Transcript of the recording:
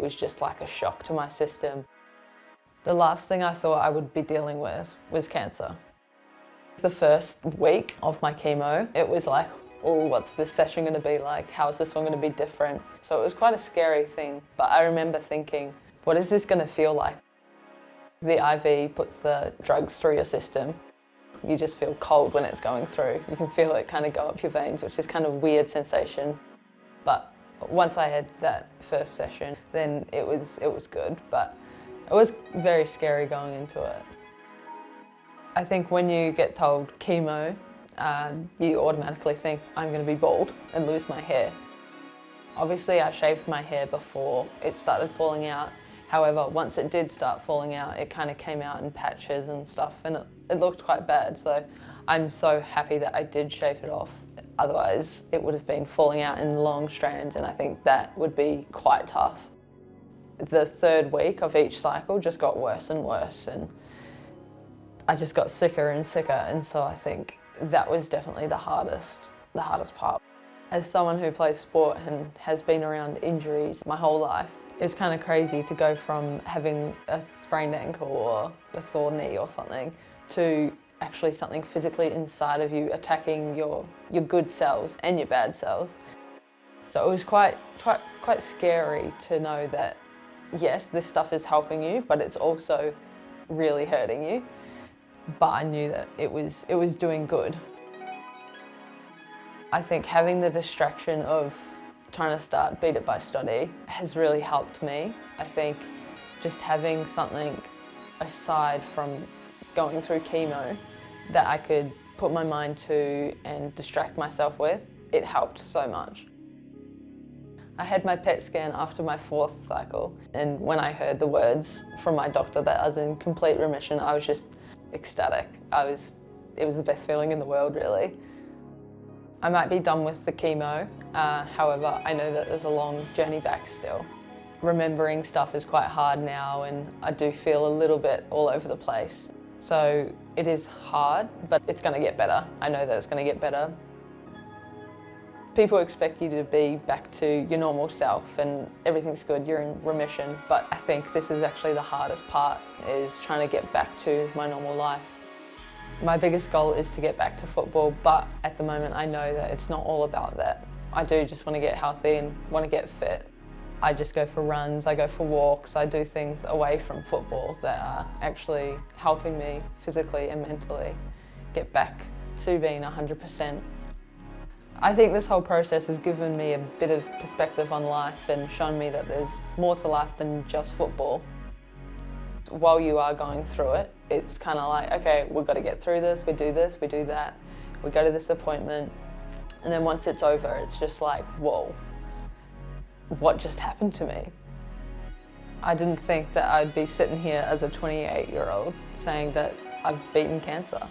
was just like a shock to my system. The last thing I thought I would be dealing with was cancer. The first week of my chemo, it was like, oh, what's this session going to be like? How is this one going to be different? So it was quite a scary thing, but I remember thinking, what is this going to feel like? The IV puts the drugs through your system. You just feel cold when it's going through. You can feel it kind of go up your veins, which is kind of a weird sensation. But once I had that first session, then it was good, but it was very scary going into it. I think when you get told chemo, you automatically think I'm going to be bald and lose my hair. Obviously I shaved my hair before it started falling out. However, once it did start falling out, it kind of came out in patches and stuff, and it looked quite bad. So I'm so happy that I did shave it off. Otherwise, it would have been falling out in long strands, and I think that would be quite tough. The third week of each cycle just got worse and worse, and I just got sicker and sicker, and so I think that was definitely the hardest part. As someone who plays sport and has been around injuries my whole life, it's kind of crazy to go from having a sprained ankle or a sore knee or something to actually something physically inside of you attacking your good cells and your bad cells. So it was quite scary to know that, yes, this stuff is helping you, but it's also really hurting you. But I knew that it was doing good. I think having the distraction of trying to start Beat It by Stotty has really helped me. I think just having something aside from going through chemo that I could put my mind to and distract myself with, it helped so much. I had my PET scan after my 4th cycle, and when I heard the words from my doctor that I was in complete remission, I was just ecstatic. It was the best feeling in the world, really. I might be done with the chemo, however, I know that there's a long journey back still. Remembering stuff is quite hard now, and I do feel a little bit all over the place. So it is hard, but it's going to get better. I know that it's going to get better. People expect you to be back to your normal self and everything's good, you're in remission, but I think this is actually the hardest part, is trying to get back to my normal life. My biggest goal is to get back to football, but at the moment I know that it's not all about that. I do just want to get healthy and want to get fit. I just go for runs, I go for walks, I do things away from football that are actually helping me physically and mentally get back to being 100%. I think this whole process has given me a bit of perspective on life and shown me that there's more to life than just football. While you are going through it, it's kind of like, okay, we've got to get through this, we do that, we go to this appointment, and then once it's over, it's just like, whoa, what just happened to me? I didn't think that I'd be sitting here as a 28-year-old saying that I've beaten cancer.